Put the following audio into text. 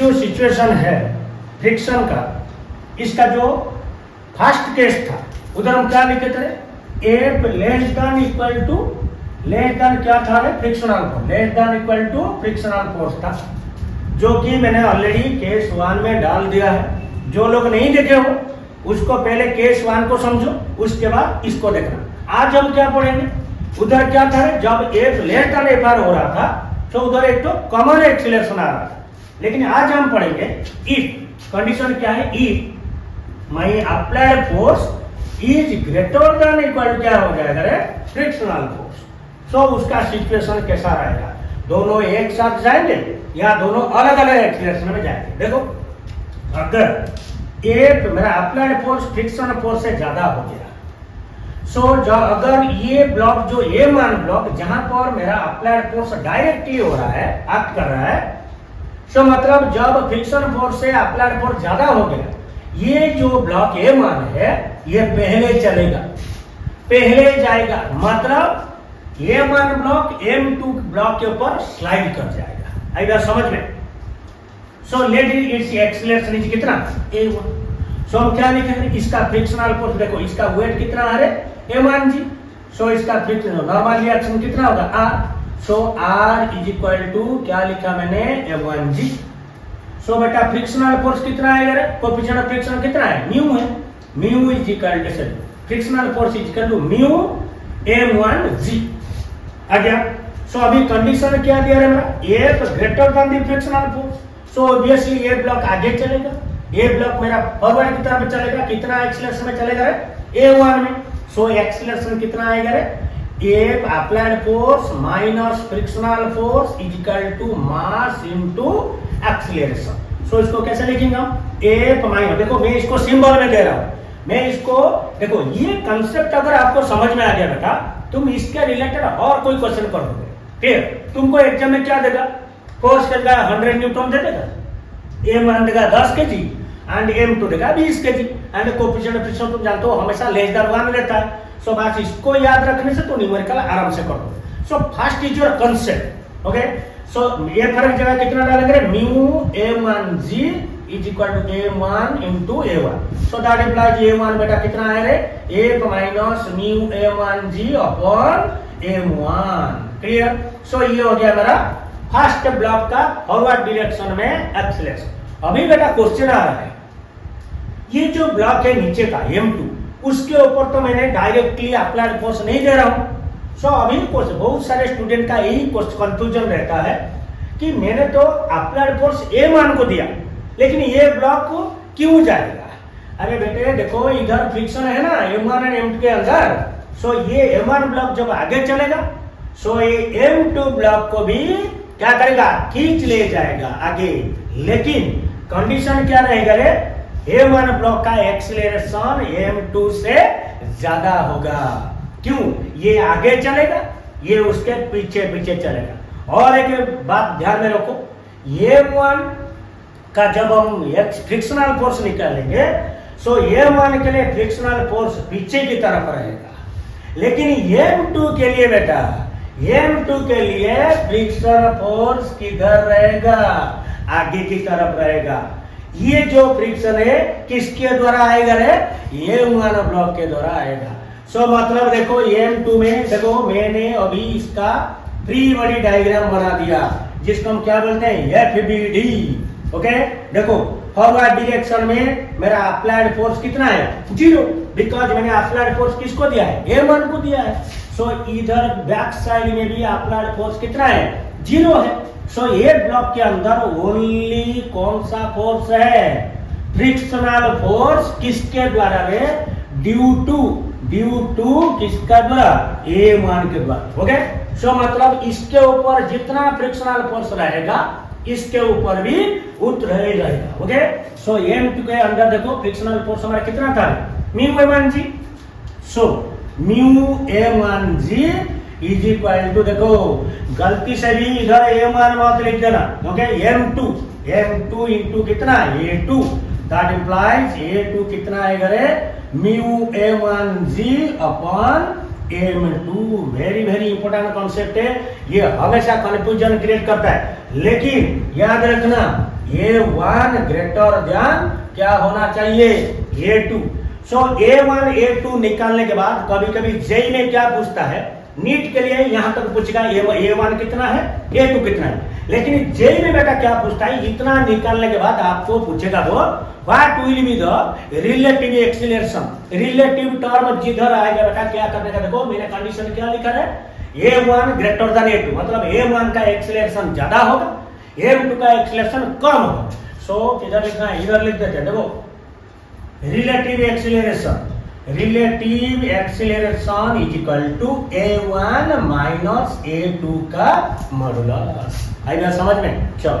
जो सिचुएशन है फ्रिक्शन का, इसका जो फर्स्ट केस था उधर हम क्या लिखे थे, F less than equal to, less than क्या था रे, frictional force, less than equal to frictional force था, जो कि मैंने ऑलरेडी केस 1 में डाल दिया है। जो लोग नहीं देखे हो उसको पहले केस 1 को समझो, उसके बाद इसको देखना। आज हम क्या पढ़ेंगे, उधर क्या था, जब F less then F R हो रहा था तो उधर एक तो कॉमन एक्सीलरेशन आ रहा था, लेकिन आज हम पढ़ेंगे इफ कंडीशन क्या है, if my applied force is greater than equal to क्या हो जाएगा रे, फ्रिक्शनल फोर्स। सो उसका सिचुएशन कैसा रहेगा, दोनों एक साथ जाएंगे या दोनों अलग अलग एक्सीलरेशन में जाएंगे। देखो अगर एक मेरा अप्लाइड फोर्स फ्रिक्शन फोर्स से ज्यादा हो गया, सो जो अगर ये ब्लॉक जो A1 ब्लॉक जहां पर मेरा अप्लाइड फोर्स डायरेक्टली हो रहा है, एक्ट कर रहा है, सो मतलब जब फ्रिक्शन फोर्स से अप्लाइड फोर्स ज्यादा हो गया, ये जो ब्लॉक A1 है ये पहले चलेगा, पहले जाएगा, मतलब A1 ब्लॉक M2 ब्लॉक के ऊपर स्लाइड कर जाएगा। आई बात समझ में। So let it's acceleration is कितना, A1। सो हम क्या लिखेंगे, इसका फ्रिक्शनल फोर्स देखो, इसका वेट कितना है M1 जी, सो इसका फ्रिक्शन नॉर्मल रिएक्शन कितना होगा R, so R is equal to क्या लिखा मैंने, M1 जी। सो बेटा फ्रिक्शनल फोर्स कितना है यार, कोएफिशिएंट ऑफ फ्रिक्शन कितना है, म्यू है, mu is equal to frictional force is equal to mu M1 g. आ गया। सो अभी कंडीशन क्या दिया है मेरा, F greater than the frictional force, so obviously ये ब्लॉक आगे चलेगा, ये ब्लॉक मेरा फॉरवर्ड की तरफ चलेगा, कितना एक्सीलरेशन में चलेगा रे, A1 में। सो एक्सीलरेशन कितना आएगा रे, F applied force minus frictional force is equal to mass into acceleration. So इसको कैसे लिखेंगे हम, एफ माइनस, देखो मैं इसको सिंबल में दे रहा हूं, मैं इसको देखो, ये कंसेप्ट अगर आपको समझ में आ गया बेटा, तुम इसके रिलेटेड और कोई क्वेश्चन कर दोगे। फिर तुमको एग्जाम में क्या देगा, फोर्स का 100 न्यूटन दे देगा, M1 देगा 10 kg एंड M2 देगा 20 kg, and coefficient of friction तुम जानते हो हमेशा लेस देन 1 रहता है। सो बस इसको याद रखने से तो न्यूमेरिकल आराम से कर दो। So first is your concept, okay. So ये फर्क जगह कितना डालेंगे, mu M1G is equal to M1 into A1। So that implies A1 बेटा कितना है रे, 1 minus mu M1G upon M1। Clear. So ये हो गया मेरा फर्स्ट ब्लॉक का फॉरवर्ड डायरेक्शन में एक्सीलरेशन। अभी बेटा क्वेश्चन आ रहा है, ये जो ब्लॉक है नीचे का M2, उसके ऊपर तो मैंने डायरेक्टली अप्लाइड फोर्स नहीं दे रहा हूं। सो अभी बहुत सारे स्टूडेंट का यही कंफ्यूजन रहता है कि मैंने तो अप्लाइड फोर्स A1 को दिया, लेकिन ये ब्लॉक को क्यों जाएगा। अरे बेटे देखो, इधर फ्रिक्शन है ना M1 और M2 के अंदर, सो ये M1 ब्लॉक जब आगे चलेगा, सो ये M2 ब्लॉक को भी क्या करेगा, खींच ले जाएगा आगे। लेकिन कंडीशन क्या रहेगा रे, A1 ब्लॉक का एक्सीलरेशन M2 से ज्यादा होगा। क्यों, ये आगे चलेगा, ये उसके पीछे पीछे चलेगा। और एक बात ध्यान में रखो, M1 का जब हम फ्रिक्शनल फोर्स निकालेंगे, सो M1 के लिए फ्रिक्शनल फोर्स पीछे की तरफ रहेगा, लेकिन M2 के लिए बेटा, M2 के लिए फ्रिक्शन फोर्स किधर रहेगा, आगे की तरफ रहेगा। ये जो फ्रिक्शन है किसके द्वारा आएगा रे, M1 ब्लॉक के द्वारा आएगा। सो मतलब देखो M2 में देखो, मैंने अभी इसका फ्री बॉडी डायग्राम बना दिया, जिसको हम क्या बोलते हैं, FBD। ओके, देखो फॉरवर्ड डायरेक्शन में मेरा अप्लाइड फोर्स कितना है, 0, बिकॉज मैंने अप्लाइड फोर्स किसको दिया है, M1 को दिया है। सो इधर बैक साइड में भी अप्लाइड फोर्स कितना है, 0 है। सो ये ब्लॉक के अंदर ओनली कौन सा फोर्स है, फ्रिक्शनल फोर्स। किसके द्वारा है, ड्यू टू किसका द्वारा, A1 के द्वारा। ओके, सो मतलब इसके ऊपर जितना फ्रिक्शनल फोर्स रहेगा, इसके ऊपर भी उतना ही रहेगा। ओके, सो M2 के अंदर देखो फ्रिक्शनल फोर्स हमारा कितना था, mu M1G। So mu M1G is equal to, देखो गलती से भी इधर M1 मत लिख देना, ओके, M2 इंटू कितना, A2, दैट इंप्लाइज A2 कितना आएगा रे, mu M1G upon M2। Very very important concept है, ये हमेशा कंफ्यूजन क्रिएट करता है। लेकिन याद रखना, A1 ग्रेटर देन क्या होना चाहिए, A2। सो A1 A2 निकालने के बाद कभी कभी जेई में क्या पूछता है, नीट के लिए यहां तक पूछेगा A1 कितना है, A2 कितना है, लेकिन जेई में बेटा क्या पूछता है, इतना निकालने के बाद आपको पूछेगा वो what will be the relative acceleration. Relative term जिधर आएगा बेटा क्या करने का, देखो मैंने कंडीशन क्या लिखा है, A1 ग्रेटर देन A2, मतलब A1 का एक्सीलरेशन ज्यादा होगा, A2 का एक्सीलरेशन कम होगा। सो इधर लिखना है, इधर लिख देते हैं, देखो relative acceleration is equal to A1 minus A2 का मॉडुलस। आई बात समझ में, चलो